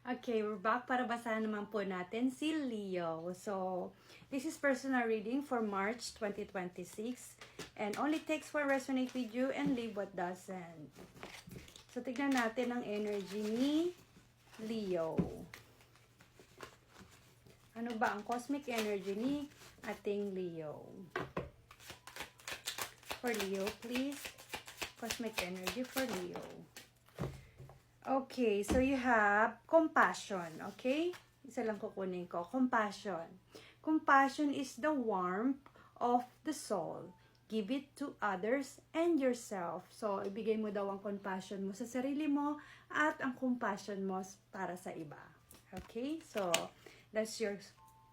Okay, we're back para basahan naman po natin si Leo. So, this is personal reading for March 2026 and only takes what resonate with you and leave what doesn't. So, tignan natin ang energy ni Leo. Ano ba ang cosmic energy ni ating Leo? For Leo, please. Cosmic energy for Leo. Okay, so you have compassion, okay? Isa lang kukunin ko. Compassion. Compassion is the warmth of the soul. Give it to others and yourself. So, ibigay mo daw ang compassion mo sa sarili mo at ang compassion mo para sa iba. Okay? So, that's your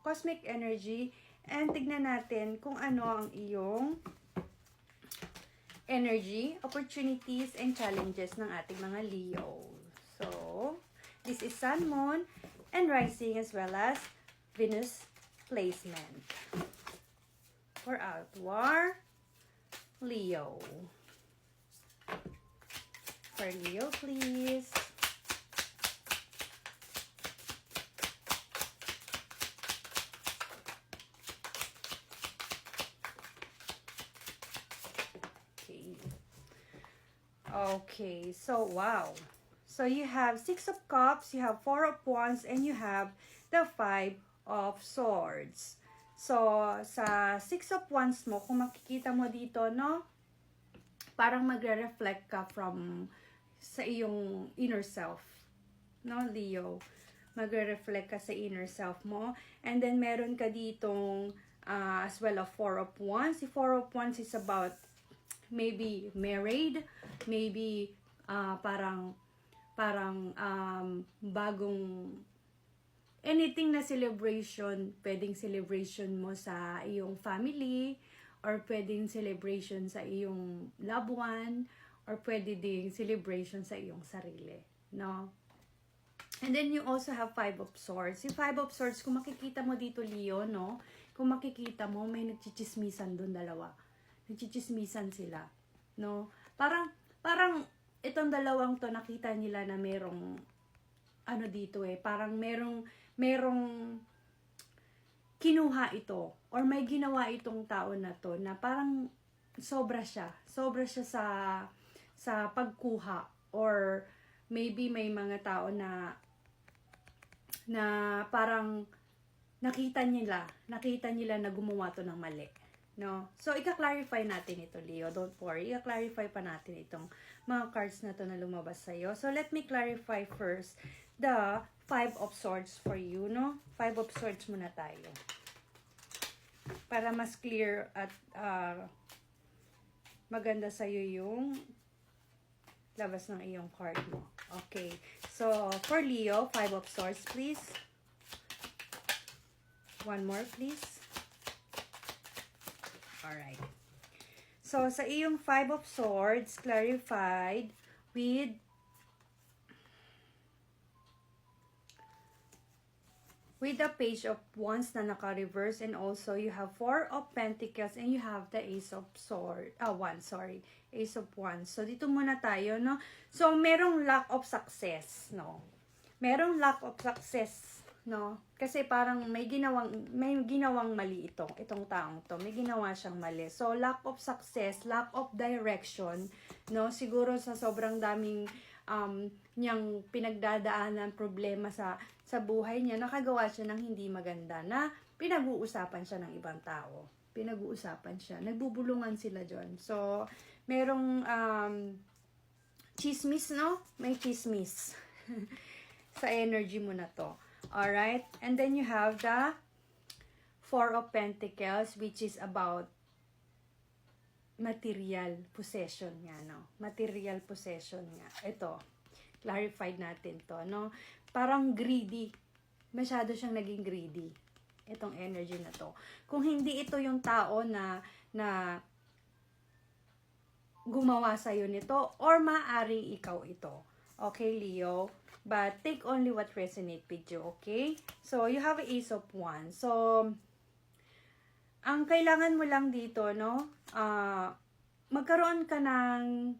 cosmic energy. And tignan natin kung ano ang iyong energy, opportunities, and challenges ng ating mga Leo. So, this is Sun, Moon, and Rising as well as Venus placement. For outward, Leo. For Leo, please. Okay, so wow. So you have 6 of Cups, you have 4 of Wands, and you have the 5 of Swords. So, sa 6 of Wands mo, kung makikita mo dito, no? Parang magre-reflect ka from sa iyong inner self. No, Leo? Magre-reflect ka sa inner self mo. And then, meron ka ditong as well a 4 of Wands. Si 4 of Wands is about maybe married, maybe parang bagong anything na celebration, pwedeng celebration mo sa iyong family, or pwedeng celebration sa iyong loved one, or pwede ding celebration sa iyong sarili, no? And then you also have 5 of Swords. Yung 5 of Swords, kung makikita mo dito, Leo, no? Kung makikita mo, may nagchichismisan doon dalawa. Nagchichismisan sila, no? Parang itong dalawang to, nakita nila na merong ano dito parang merong kinuha ito or may ginawa itong tao na to na parang sobra siya sa pagkuha, or maybe may mga tao na parang nakita nila na gumawa to ng mali. No? So, ika-clarify natin ito, Leo. Don't worry. Ika-clarify pa natin itong mga cards na to na lumabas sa'yo. So, let me clarify first the 5 of Swords for you, no? 5 of Swords muna tayo. Para mas clear at maganda sa'yo yung labas ng iyong card mo. Okay. So, for Leo, 5 of Swords, please. One more, please. Alright. So, sa iyong 5 of Swords, clarified with the Page of Wands na naka-reverse, and also you have 4 of Pentacles and you have the Ace of Wands, Ace of Wands. So, dito muna tayo, no? So, merong lack of success, no? Merong lack of success, no? Kasi parang may ginawang mali itong taong to. May ginawa siyang mali. So, lack of success, lack of direction, no? Siguro sa sobrang daming niyang pinagdadaanan problema sa buhay niya, nakagawa siya ng hindi maganda na pinag-uusapan siya ng ibang tao. Pinag-uusapan siya. Nagbubulungan sila dyan. So, merong chismis, no? May chismis sa energy mo na to. Alright? And then you have the 4 of Pentacles, which is about material possession nga, no? Material possession nga. Ito, clarified natin to, no? Parang greedy. Masyado siyang naging greedy. Itong energy na to. Kung hindi ito yung tao na gumawa sa'yo nito, or maaring ikaw ito. Okay, Leo? But take only what resonate with you, okay? So, you have Ace of Wands. So, ang kailangan mo lang dito, no? Magkaroon ka ng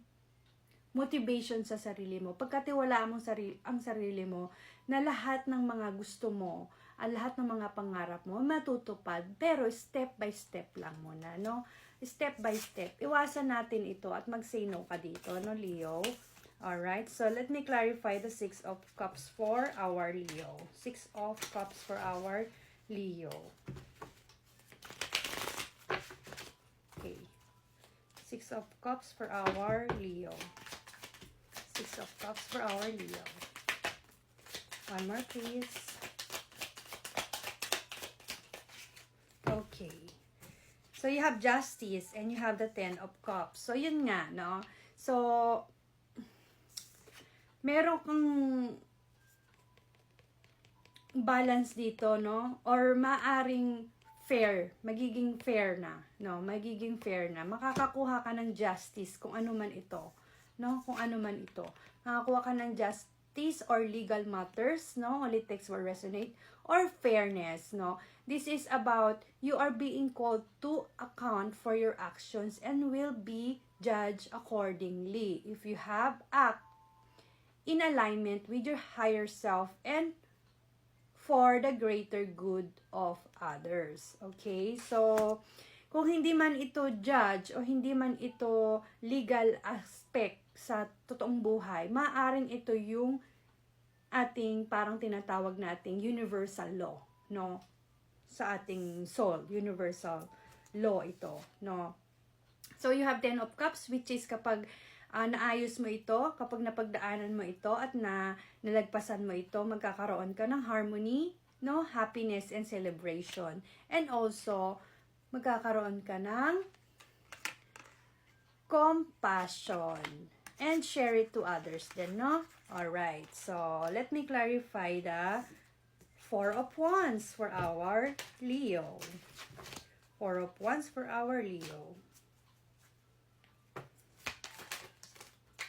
motivation sa sarili mo. Pagkatiwalaan mo ang sarili mo na lahat ng mga gusto mo, ang lahat ng mga pangarap mo matutupad, pero step by step lang muna, no? Step by step. Iwasan natin ito at mag-say no ka dito, no, Leo? Alright, so let me clarify the 6 of Cups for our Leo. 6 of Cups for our Leo. Okay. 6 of Cups for our Leo. 6 of Cups for our Leo. One more, please. Okay. So, you have Justice and you have the 10 of Cups. So, yun nga, no? So, meron kang balance dito, no? Or maaring fair, magiging fair na, no? Magiging fair na. Makakakuha ka ng justice kung ano man ito, no? Kung ano man ito. Makakakuha ka ng justice or legal matters, no? Only text will resonate. Or fairness, no? This is about you are being called to account for your actions and will be judged accordingly. If you have act in alignment with your higher self and for the greater good of others. Okay? So, kung hindi man ito judge o hindi man ito legal aspect sa totoong buhay, maaring ito yung ating parang tinatawag nating universal law, no? Sa ating soul, universal law ito, no? So, you have 10 of Cups, which is kapag naayos mo ito, kapag napagdaanan mo ito at nalagpasan mo ito, magkakaroon ka ng harmony, no, happiness and celebration. And also, magkakaroon ka ng compassion and share it to others din, no? Alright, so let me clarify the 4 of Wands for our Leo. 4 of Wands for our Leo.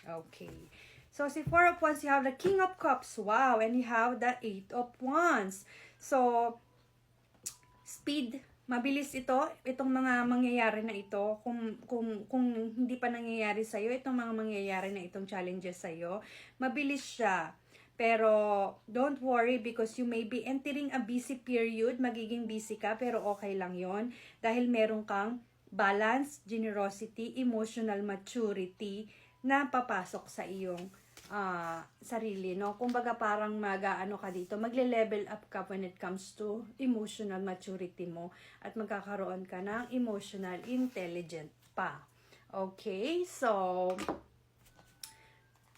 Okay. So, si 4 of Wands, you have the King of Cups. Wow. And you have the 8 of Wands. So, speed. Mabilis ito. Itong mga mangyayari na ito. Kung hindi pa nangyayari sa'yo, itong mga mangyayari na itong challenges sa'yo, mabilis siya. Pero, don't worry because you may be entering a busy period. Magiging busy ka, pero okay lang yon dahil meron kang balance, generosity, emotional maturity, na papasok sa iyong sarili, no? Kumbaga parang mag-ano ka dito, magle-level up ka when it comes to emotional maturity mo at magkakaroon ka ng emotional intelligent pa. Okay? So,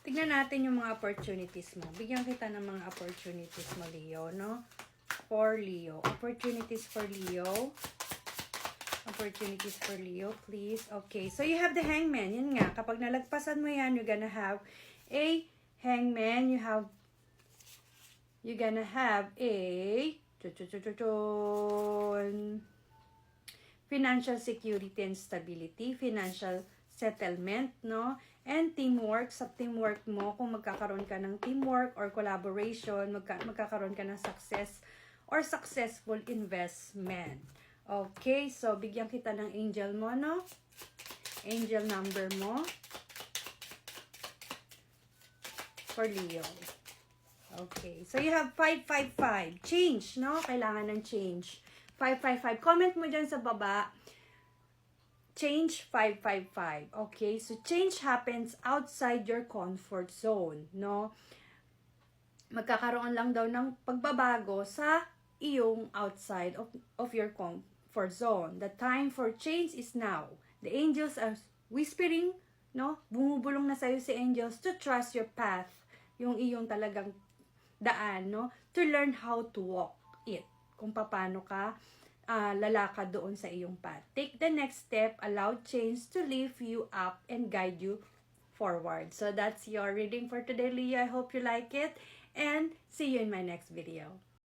tignan natin yung mga opportunities mo. Bigyan kita ng mga opportunities mo, Leo, no? For Leo. Opportunities for Leo. Opportunities for Leo, please. Okay, so you have the Hangman. Yun nga, kapag nalagpasan mo yan, you're gonna have a Hangman. You're gonna have a financial security and stability, financial settlement, no? And teamwork. Sa teamwork mo, kung magkakaroon ka ng teamwork or collaboration, magkakaroon ka ng success or successful investment. Okay, so bigyan kita ng angel mo, no? Angel number mo for Leo. Okay, so you have 555. Change, no? Kailangan ng change. 555. Comment mo dyan sa baba. Change 555. Okay, so change happens outside your comfort zone, no? Magkakaroon lang daw ng pagbabago sa iyong outside of your comfort zone. The time for change is now. The angels are whispering, no? Bumubulong na sa'yo si angels to trust your path. Yung iyong talagang daan, no? To learn how to walk it. Kung paano ka lalakad doon sa iyong path. Take the next step. Allow change to lift you up and guide you forward. So that's your reading for today, Leo. I hope you like it. And see you in my next video.